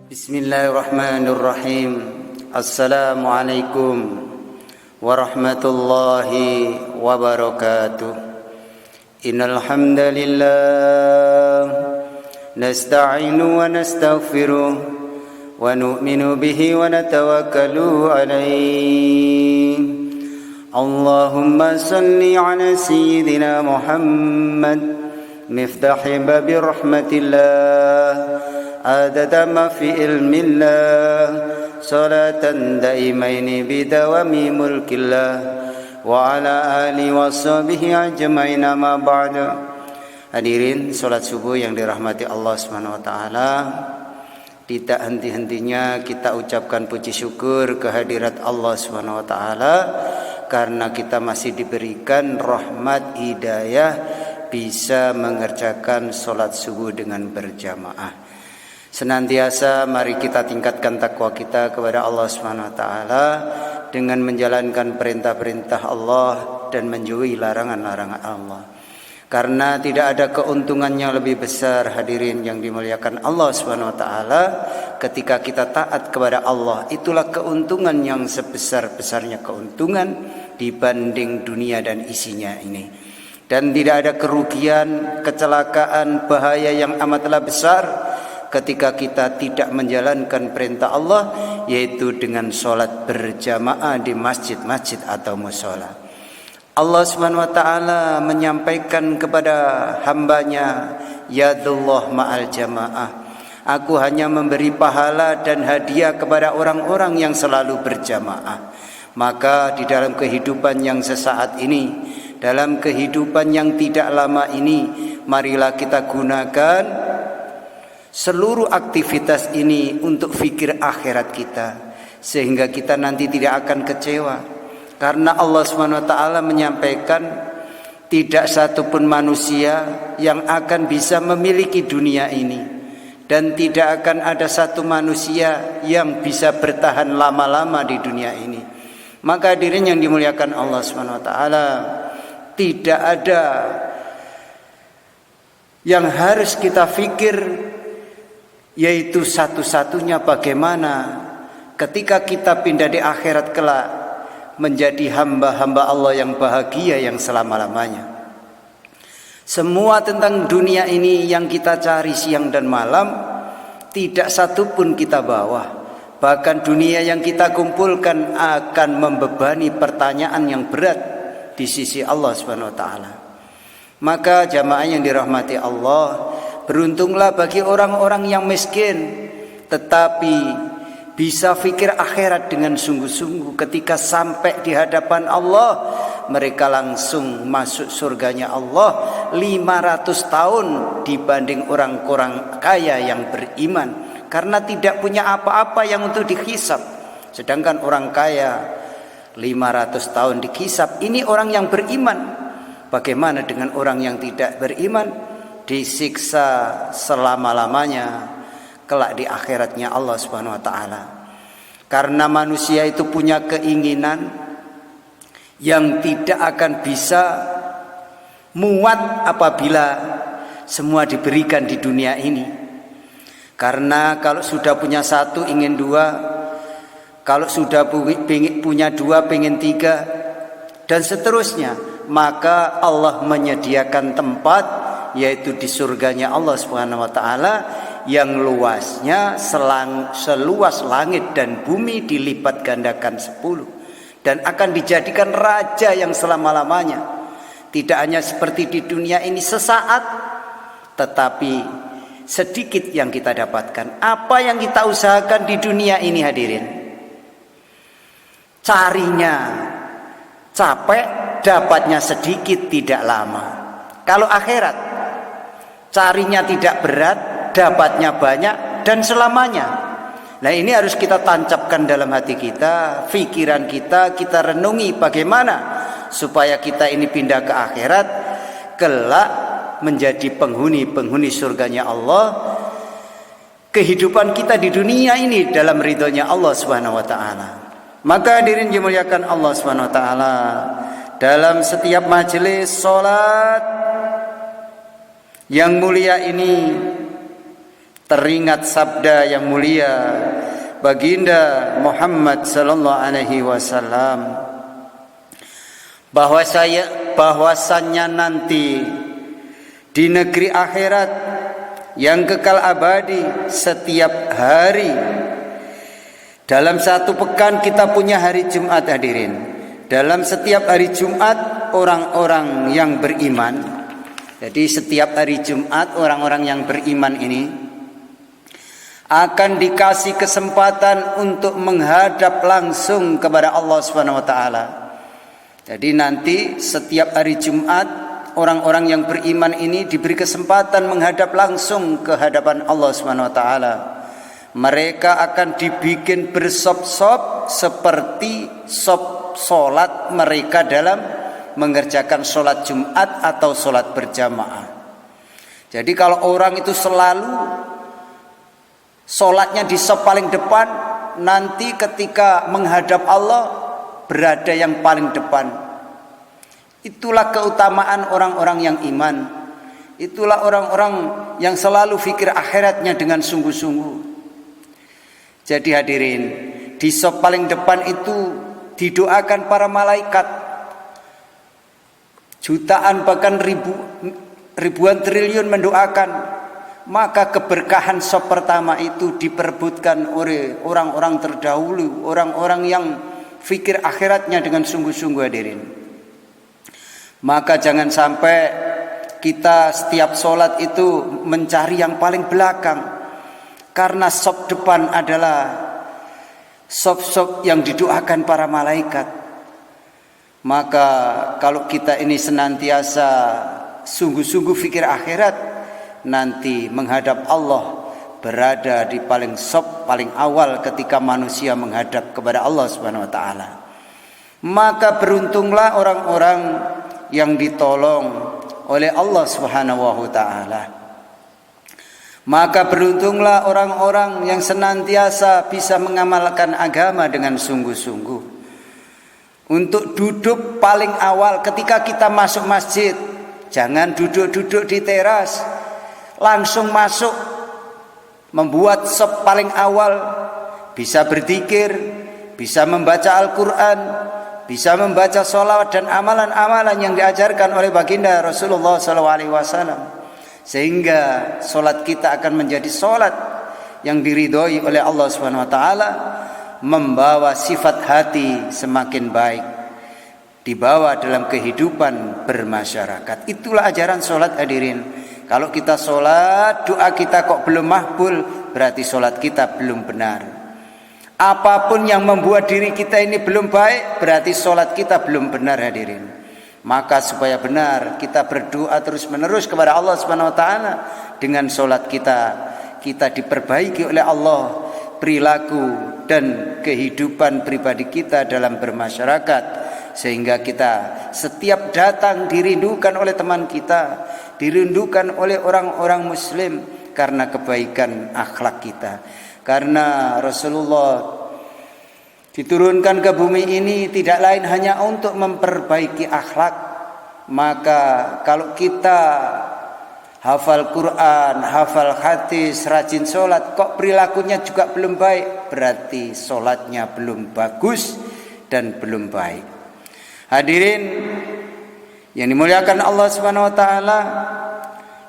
Bismillahirrahmanirrahim. Assalamualaikum warahmatullahi wabarakatuh. Innal hamdalillah nasta'inu wa nastaghfiruh wa nu'minu bihi wa natawakkalu alayhi. Allahumma salli ala sayyidina Muhammad miftahi babi rahmatillah adada ma fi ilmillah salatan daimaini bidawami mulkillah wa ala alihi wa sahbihi ajmain ma ba'da. Hadirin salat subuh yang dirahmati Allah Subhanahu wa taala, tidak henti-hentinya kita ucapkan puji syukur kehadirat Allah Subhanahu wa taala karena kita masih diberikan rahmat hidayah bisa mengerjakan salat subuh dengan berjamaah. Senantiasa mari kita tingkatkan takwa kita kepada Allah Subhanahu wa taala dengan menjalankan perintah-perintah Allah dan menjauhi larangan-larangan Allah. Karena tidak ada keuntungan yang lebih besar, hadirin yang dimuliakan Allah Subhanahu wa taala, ketika kita taat kepada Allah. Itulah keuntungan yang sebesar-besarnya keuntungan dibanding dunia dan isinya ini. Dan tidak ada kerugian, kecelakaan, bahaya yang amatlah besar ketika kita tidak menjalankan perintah Allah, yaitu dengan sholat berjamaah di masjid-masjid atau mushola. Allah Subhanahu wa taala menyampaikan kepada hambanya, yadullah ma'al jamaah, aku hanya memberi pahala dan hadiah kepada orang-orang yang selalu berjamaah. Maka di dalam kehidupan yang sesaat ini, dalam kehidupan yang tidak lama ini, marilah kita gunakan seluruh aktivitas ini untuk fikir akhirat kita, sehingga kita nanti tidak akan kecewa. Karena Allah SWT menyampaikan tidak satupun manusia yang akan bisa memiliki dunia ini, dan tidak akan ada satu manusia yang bisa bertahan lama-lama di dunia ini. Maka hadirin yang dimuliakan Allah SWT, tidak ada yang harus kita fikir, yaitu satu-satunya bagaimana ketika kita pindah di akhirat kelak menjadi hamba-hamba Allah yang bahagia yang selama-lamanya. Semua tentang dunia ini yang kita cari siang dan malam, tidak satu pun kita bawa. Bahkan dunia yang kita kumpulkan akan membebani pertanyaan yang berat di sisi Allah Subhanahu wa taala. Maka jamaah yang dirahmati Allah, beruntunglah bagi orang-orang yang miskin tetapi bisa fikir akhirat dengan sungguh-sungguh. Ketika sampai di hadapan Allah, mereka langsung masuk surganya Allah 500 tahun dibanding orang-orang kaya yang beriman, karena tidak punya apa-apa yang untuk dihisab. Sedangkan orang kaya 500 tahun dihisab. Ini orang yang beriman. Bagaimana dengan orang yang tidak beriman? Disiksa selama-lamanya kelak di akhiratnya Allah Subhanahu wa taala. Karena manusia itu punya keinginan yang tidak akan bisa muat apabila semua diberikan di dunia ini. Karena kalau sudah punya satu ingin dua, kalau sudah punya dua pengen tiga, dan seterusnya. Maka Allah menyediakan tempat, yaitu di surganya Allah Subhanahu wa taala, yang luasnya seluas langit dan bumi dilipat gandakan 10, dan akan dijadikan raja yang selama-lamanya. Tidak hanya seperti di dunia ini sesaat, tetapi sedikit yang kita dapatkan. Apa yang kita usahakan di dunia ini, hadirin? Carinya capek, dapatnya sedikit, tidak lama. Kalau akhirat, carinya tidak berat, dapatnya banyak dan selamanya. Nah, ini harus kita tancapkan dalam hati kita, pikiran kita, kita renungi bagaimana supaya kita ini pindah ke akhirat, kelak menjadi penghuni surganya Allah. Kehidupan kita di dunia ini dalam ridhonya Allah Subhanahu wa taala. Maka hadirin dimuliakan Allah Subhanahu wa taala, dalam setiap majelis salat yang mulia ini teringat sabda yang mulia baginda Muhammad sallallahu alaihi wasallam bahwasanya nanti di negeri akhirat yang kekal abadi, setiap hari dalam satu pekan kita punya hari Jumat hadirin. Dalam setiap hari Jumat orang-orang yang beriman, jadi setiap hari Jumat orang-orang yang beriman ini akan dikasih kesempatan untuk menghadap langsung kepada Allah Subhanahu wa taala. Jadi nanti setiap hari Jumat orang-orang yang beriman ini diberi kesempatan menghadap langsung ke hadapan Allah Subhanahu wa taala. Mereka akan dibikin bersop-sop seperti sop solat mereka dalam mengerjakan solat Jumat atau solat berjamaah. Jadi kalau orang itu selalu solatnya di sop paling depan, nanti ketika menghadap Allah berada yang paling depan. Itulah keutamaan orang-orang yang iman. Itulah orang-orang yang selalu fikir akhiratnya dengan sungguh-sungguh. Jadi hadirin, di sop paling depan itu didoakan para malaikat. Jutaan bahkan ribuan triliun mendoakan. Maka keberkahan sop pertama itu diperebutkan oleh orang-orang terdahulu, orang-orang yang fikir akhiratnya dengan sungguh-sungguh hadirin. Maka jangan sampai kita setiap sholat itu mencari yang paling belakang, karena sop depan adalah sop-sop yang didoakan para malaikat. Maka kalau kita ini senantiasa sungguh-sungguh fikir akhirat, nanti menghadap Allah berada di paling sop, paling awal ketika manusia menghadap kepada Allah Subhanahu wa taala. Maka beruntunglah orang-orang yang ditolong oleh Allah Subhanahu wa taala. Maka beruntunglah orang-orang yang senantiasa bisa mengamalkan agama dengan sungguh-sungguh. Untuk duduk paling awal ketika kita masuk masjid, jangan duduk-duduk di teras, langsung masuk, membuat sop paling awal, bisa berzikir, bisa membaca Al-Quran, bisa membaca sholawat dan amalan-amalan yang diajarkan oleh baginda Rasulullah SAW, sehingga sholat kita akan menjadi sholat yang diridhoi oleh Allah SWT, membawa sifat hati semakin baik, dibawa dalam kehidupan bermasyarakat. Itulah ajaran sholat hadirin. Kalau kita sholat, doa kita kok belum makbul, berarti sholat kita belum benar. Apapun yang membuat diri kita ini belum baik, berarti sholat kita belum benar hadirin. Maka supaya benar, kita berdoa terus menerus kepada Allah Subhanahu wa taala. Dengan sholat kita diperbaiki oleh Allah perilaku dan kehidupan pribadi kita dalam bermasyarakat, sehingga kita setiap datang dirindukan oleh teman kita, dirindukan oleh orang-orang muslim karena kebaikan akhlak kita. Karena Rasulullah diturunkan ke bumi ini tidak lain hanya untuk memperbaiki akhlak. Maka kalau kita hafal Quran, hafal hadis, rajin sholat, kok perilakunya juga belum baik, berarti sholatnya belum bagus dan belum baik. Hadirin yang dimuliakan Allah Subhanahu wa taala,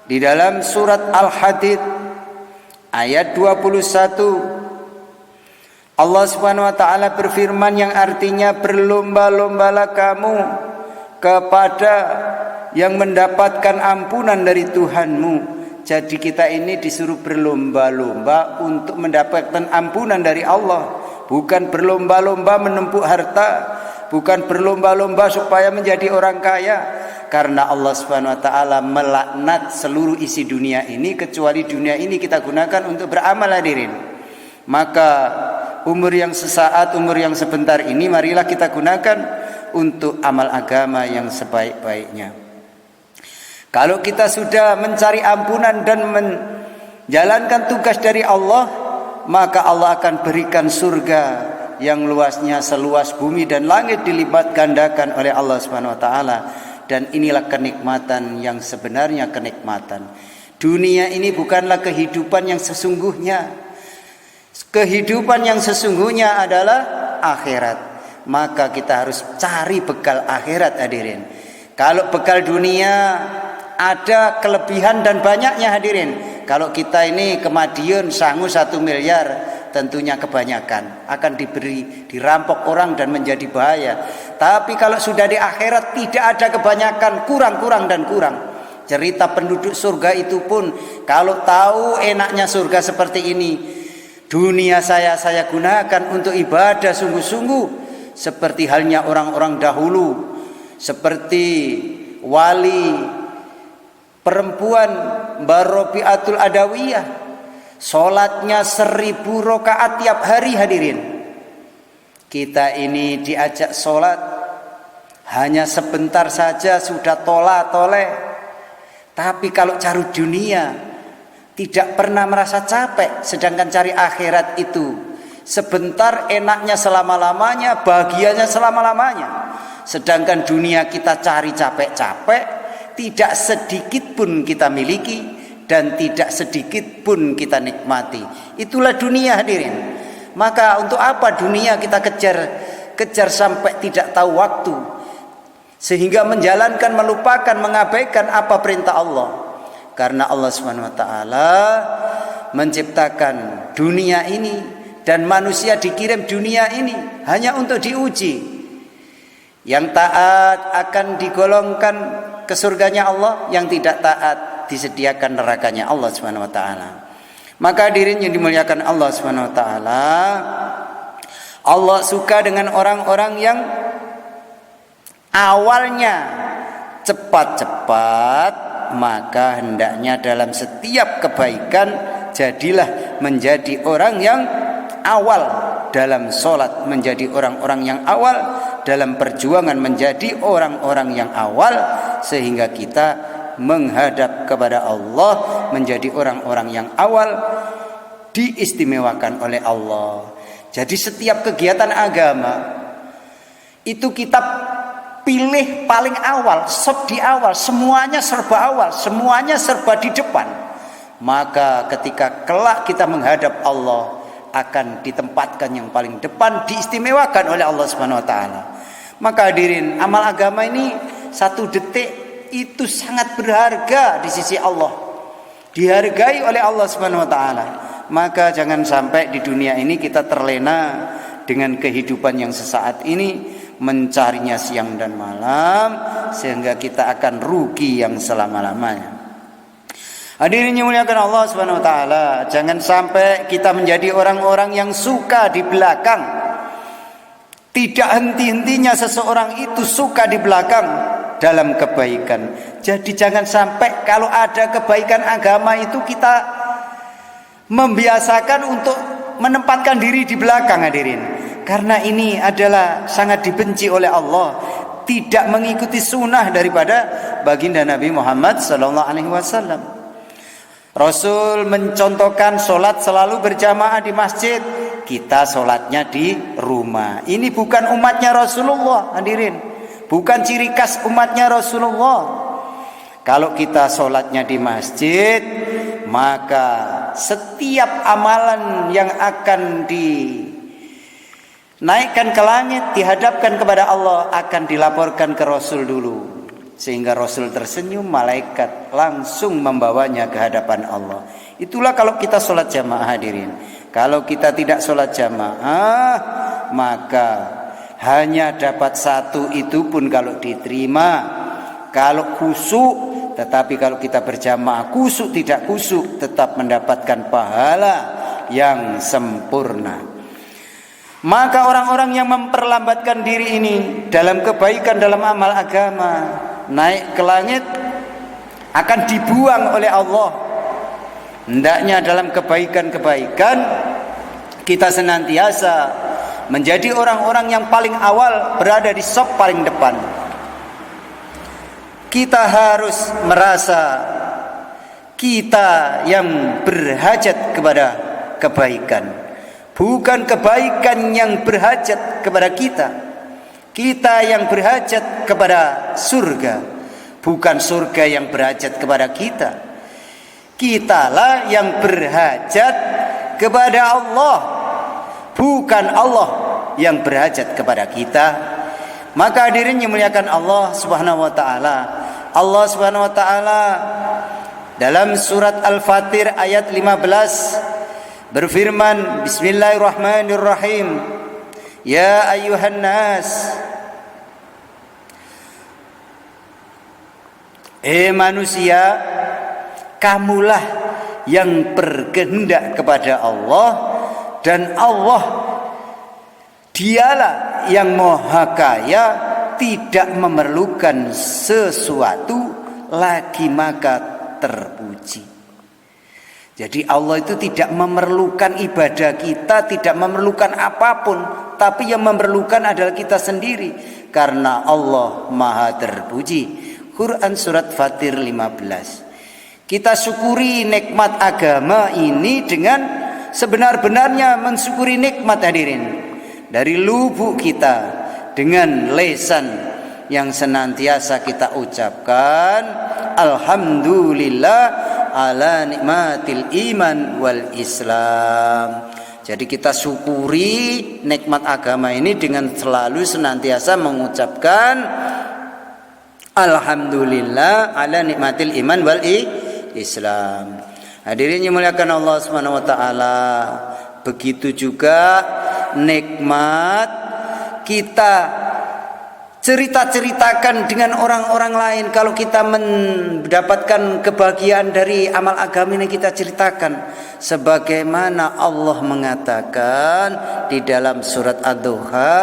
di dalam surat Al-Hadid ayat 21 Allah Subhanahu wa taala berfirman yang artinya berlomba-lombalah kamu kepada yang mendapatkan ampunan dari Tuhanmu. Jadi kita ini disuruh berlomba-lomba untuk mendapatkan ampunan dari Allah, bukan berlomba-lomba menumpuk harta, bukan berlomba-lomba supaya menjadi orang kaya. Karena Allah Subhanahu wa taala melaknat seluruh isi dunia ini, kecuali dunia ini kita gunakan untuk beramal hadirin. Maka umur yang sesaat, umur yang sebentar ini marilah kita gunakan untuk amal agama yang sebaik-baiknya. Kalau kita sudah mencari ampunan dan menjalankan tugas dari Allah, maka Allah akan berikan surga yang luasnya seluas bumi dan langit dilipat gandakan oleh Allah Subhanahu wa taala. Dan inilah kenikmatan yang sebenarnya kenikmatan. Dunia ini bukanlah kehidupan yang sesungguhnya. Kehidupan yang sesungguhnya adalah akhirat. Maka kita harus cari bekal akhirat, hadirin. Kalau bekal dunia ada kelebihan dan banyaknya, hadirin. Kalau kita ini ke Madiun sangu 1 miliar, tentunya kebanyakan akan dirampok orang dan menjadi bahaya. Tapi kalau sudah di akhirat tidak ada kebanyakan, kurang dan kurang. Cerita penduduk surga itu pun kalau tahu enaknya surga seperti ini, dunia saya gunakan untuk ibadah sungguh-sungguh, seperti halnya orang-orang dahulu, seperti wali perempuan Mbak Robiatul Adawiyah, sholatnya 1000 rakaat tiap hari, hadirin. Kita ini diajak sholat hanya sebentar saja sudah toleh. Tapi kalau cari dunia tidak pernah merasa capek, sedangkan cari akhirat itu sebentar, enaknya selama-lamanya, bahagianya selama-lamanya. Sedangkan dunia kita cari capek-capek, tidak sedikit pun kita miliki dan tidak sedikit pun kita nikmati. Itulah dunia, hadirin. Maka untuk apa dunia kita kejar sampai tidak tahu waktu, sehingga menjalankan, melupakan, mengabaikan apa perintah Allah. Karena Allah SWT menciptakan dunia ini dan manusia dikirim dunia ini hanya untuk diuji. Yang taat akan digolongkan ke surganya Allah, yang tidak taat disediakan nerakanya Allah SWT. Maka hadirin yang dimuliakan Allah SWT, Allah suka dengan orang-orang yang awalnya cepat-cepat, maka hendaknya dalam setiap kebaikan jadilah menjadi orang yang awal dalam sholat, menjadi orang-orang yang awal dalam perjuangan, menjadi orang-orang yang awal, sehingga kita menghadap kepada Allah menjadi orang-orang yang awal, diistimewakan oleh Allah. Jadi setiap kegiatan agama itu kita pilih paling awal, di awal, semuanya serba awal, semuanya serba di depan. Maka ketika kelak kita menghadap Allah, akan ditempatkan yang paling depan, diistimewakan oleh Allah SWT. Maka hadirin, amal agama ini 1 detik itu sangat berharga di sisi Allah, dihargai oleh Allah SWT. Maka jangan sampai di dunia ini kita terlena dengan kehidupan yang sesaat ini, mencarinya siang dan malam, sehingga kita akan rugi yang selama-lamanya. Hadirin yang muliakan Allah Subhanahu wa taala, jangan sampai kita menjadi orang-orang yang suka di belakang. Tidak henti-hentinya seseorang itu suka di belakang dalam kebaikan. Jadi jangan sampai kalau ada kebaikan agama itu kita membiasakan untuk menempatkan diri di belakang, hadirin. Karena ini adalah sangat dibenci oleh Allah, tidak mengikuti sunnah daripada baginda Nabi Muhammad SAW. Rasul mencontohkan sholat selalu berjamaah di masjid, kita sholatnya di rumah. Ini bukan umatnya Rasulullah, hadirin, bukan ciri khas umatnya Rasulullah. Kalau kita sholatnya di masjid, maka setiap amalan yang akan naikkan ke langit, dihadapkan kepada Allah, akan dilaporkan ke Rasul dulu. Sehingga Rasul tersenyum, malaikat langsung membawanya ke hadapan Allah. Itulah kalau kita sholat jamaah, hadirin. Kalau kita tidak sholat jamaah, maka hanya dapat 1 itu pun kalau diterima, kalau khusyuk. Tetapi kalau kita berjamaah khusyuk tidak khusyuk, tetap mendapatkan pahala yang sempurna. Maka orang-orang yang memperlambatkan diri ini dalam kebaikan, dalam amal agama, naik ke langit akan dibuang oleh Allah. Hendaknya dalam kebaikan-kebaikan kita senantiasa menjadi orang-orang yang paling awal, berada di saf paling depan. Kita harus merasa kita yang berhajat kepada kebaikan, bukan kebaikan yang berhajat kepada kita. Kita yang berhajat kepada surga, bukan surga yang berhajat kepada kita. Kitalah yang berhajat kepada Allah, bukan Allah yang berhajat kepada kita. Maka hadirin yang muliakan Allah Subhanahu wa taala, Allah Subhanahu wa taala dalam surat Al-Fatir ayat 15 berfirman, Bismillahirrahmanirrahim. Ya ayyuhan nas, manusia, kamulah yang berkehendak kepada Allah, dan Allah dialah yang maha kaya, tidak memerlukan sesuatu lagi maka terpuji. Jadi Allah itu tidak memerlukan ibadah kita, tidak memerlukan apapun, tapi yang memerlukan adalah kita sendiri, karena Allah maha terpuji. Quran surat Fatir 15. Kita syukuri nikmat agama ini dengan sebenar-benarnya mensyukuri nikmat, hadirin, dari lubuk kita, dengan lisan yang senantiasa kita ucapkan alhamdulillah ala nikmatil iman wal Islam. Jadi kita syukuri nikmat agama ini dengan selalu senantiasa mengucapkan alhamdulillah ala nikmatil iman wal Islam. Hadirin yang muliakan Allah Subhanahu wa taala, begitu juga nikmat kita cerita-ceritakan dengan orang-orang lain. Kalau kita mendapatkan kebahagiaan dari amal agama ini, kita ceritakan sebagaimana Allah mengatakan di dalam surat Ad-Duha,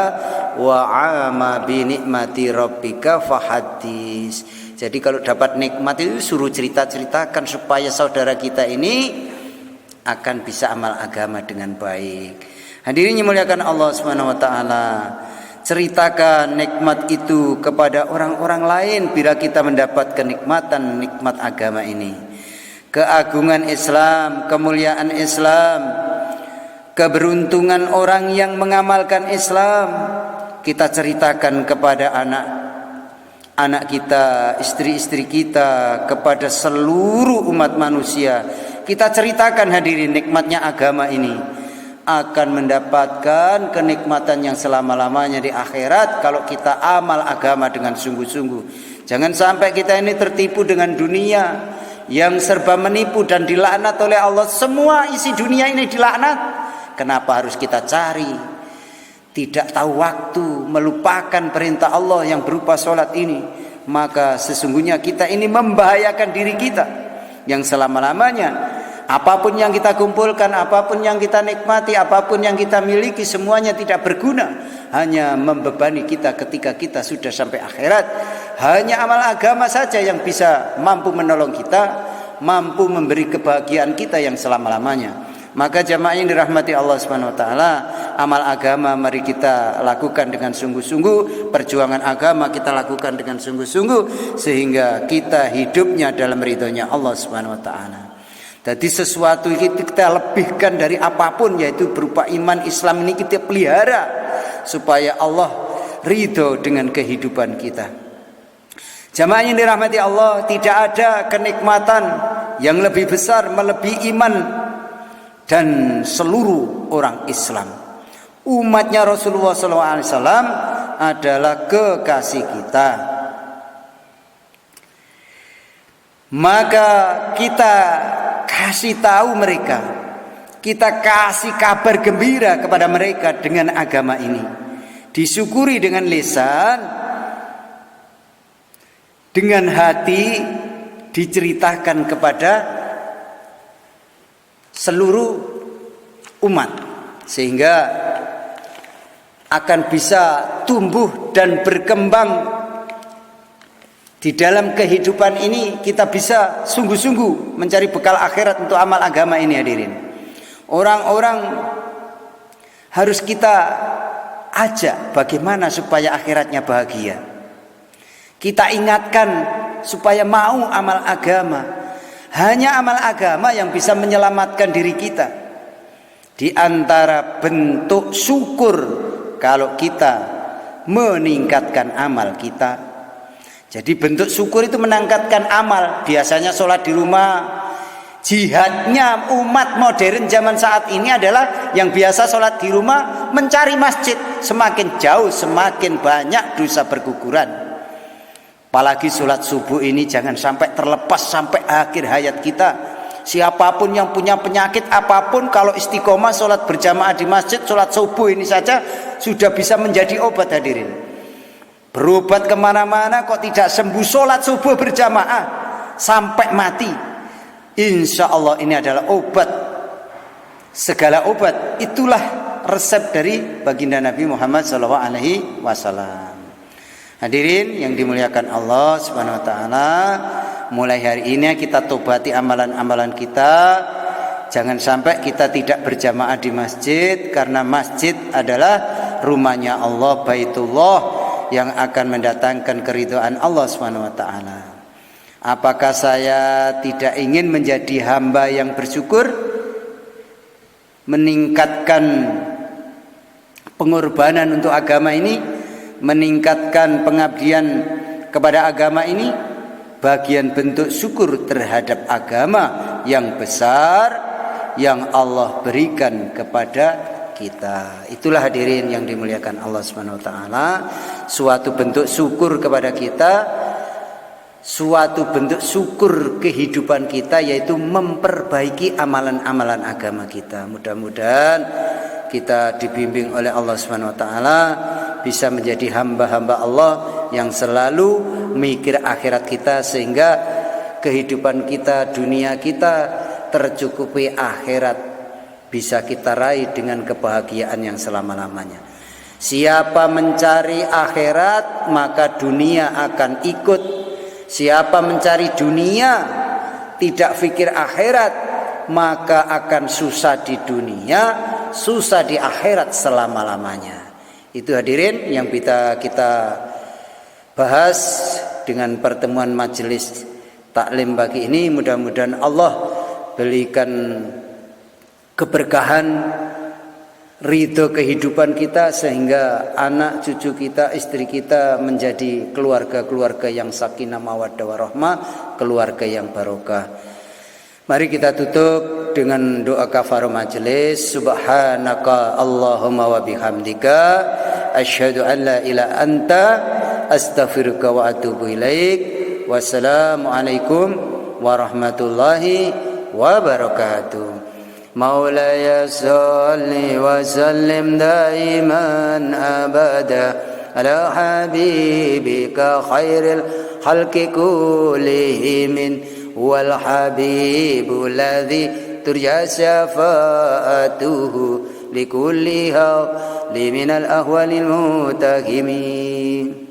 wa ama bi nikmati rabbika fahaddits. Jadi kalau dapat nikmat itu suruh cerita-ceritakan supaya saudara kita ini akan bisa amal agama dengan baik. Hadirin yang muliakan Allah Subhanahu wa taala, ceritakan nikmat itu kepada orang-orang lain bila kita mendapat kenikmatan nikmat agama ini. Keagungan Islam, kemuliaan Islam, keberuntungan orang yang mengamalkan Islam, kita ceritakan kepada anak kita, istri-istri kita, kepada seluruh umat manusia. Kita ceritakan, hadirin, nikmatnya agama ini. Akan mendapatkan kenikmatan yang selama-lamanya di akhirat kalau kita amal agama dengan sungguh-sungguh. Jangan sampai kita ini tertipu dengan dunia yang serba menipu dan dilaknat oleh Allah. Semua isi dunia ini dilaknat. Kenapa harus kita cari? Tidak tahu waktu, melupakan perintah Allah yang berupa sholat ini, maka sesungguhnya kita ini membahayakan diri kita yang selama-lamanya. Apapun yang kita kumpulkan, apapun yang kita nikmati, apapun yang kita miliki, semuanya tidak berguna, hanya membebani kita ketika kita sudah sampai akhirat. Hanya amal agama saja yang bisa mampu menolong kita, mampu memberi kebahagiaan kita yang selama-lamanya. Maka jamaah yang dirahmati Allah Subhanahu wa taala, amal agama mari kita lakukan dengan sungguh-sungguh, perjuangan agama kita lakukan dengan sungguh-sungguh, sehingga kita hidupnya dalam ridhonya Allah Subhanahu wa taala. Jadi sesuatu kita lebihkan dari apapun, yaitu berupa iman Islam ini kita pelihara supaya Allah ridho dengan kehidupan kita. Jamaah yang dirahmati Allah, tidak ada kenikmatan yang lebih besar melebihi iman dan seluruh orang Islam. Umatnya Rasulullah SAW adalah kekasih kita. Maka kita kasih tahu mereka, kita kasih kabar gembira kepada mereka dengan agama ini. Disyukuri dengan lisan, dengan hati, diceritakan kepada seluruh umat, sehingga akan bisa tumbuh dan berkembang di dalam kehidupan ini. Kita bisa sungguh-sungguh mencari bekal akhirat untuk amal agama ini, hadirin. Orang-orang harus kita ajak bagaimana supaya akhiratnya bahagia. Kita ingatkan supaya mau amal agama. Hanya amal agama yang bisa menyelamatkan diri kita. Di antara bentuk syukur kalau kita meningkatkan amal kita. Jadi bentuk syukur itu meningkatkan amal. Biasanya sholat di rumah, Jihadnya umat modern zaman saat ini adalah yang biasa sholat di rumah mencari masjid. Semakin jauh semakin banyak dosa berguguran. Apalagi sholat subuh ini jangan sampai terlepas sampai akhir hayat kita. Siapapun yang punya penyakit apapun, kalau istiqomah sholat berjamaah di masjid, sholat subuh ini saja sudah bisa menjadi obat hadirin. Berobat kemana-mana kok tidak sembuh, sholat subuh berjamaah sampai mati. Insya Allah ini adalah obat, segala obat. Itulah resep dari baginda Nabi Muhammad SAW. Hadirin yang dimuliakan Allah Subhanahu Wa Taala, mulai hari ini kita tobati amalan-amalan kita. Jangan sampai kita tidak berjamaah di masjid, karena masjid adalah rumahnya Allah, Baitullah, yang akan mendatangkan keridhaan Allah Subhanahu Wa Taala. Apakah saya tidak ingin menjadi hamba yang bersyukur, meningkatkan pengorbanan untuk agama ini, meningkatkan pengabdian kepada agama ini? Bagian bentuk syukur terhadap agama yang besar yang Allah berikan kepada kita. Itulah hadirin yang dimuliakan Allah Subhanahu Wa Taala, suatu bentuk syukur kepada kita, suatu bentuk syukur kehidupan kita, yaitu memperbaiki amalan-amalan agama kita. Mudah-mudahan kita dibimbing oleh Allah Subhanahu Wa Taala, bisa menjadi hamba-hamba Allah yang selalu mikir akhirat kita, sehingga kehidupan kita, dunia kita tercukupi, akhirat bisa kita raih dengan kebahagiaan yang selama-lamanya. Siapa mencari akhirat, maka dunia akan ikut. Siapa mencari dunia, tidak fikir akhirat, maka akan susah di dunia, susah di akhirat selama-lamanya. Itu hadirin yang kita bahas dengan pertemuan majelis taklim pagi ini. Mudah-mudahan Allah berikan keberkahan, ridho kehidupan kita, sehingga anak cucu kita, istri kita menjadi keluarga-keluarga yang sakinah mawaddah warahmah, keluarga yang barokah. Mari kita tutup dengan doa kafarah majelis. Subhanaka Allahumma wa bihamdika asyhadu an la ilaha anta astaghfiruka wa atubu ilaik. Wassalamualaikum warahmatullahi wabarakatuh. مولاي صل وسلم دائما أبدا على حبيبك خير الخلق كلهم والحبيب الذي ترجى شفاعته لكل هول من الأهوال المتهمين.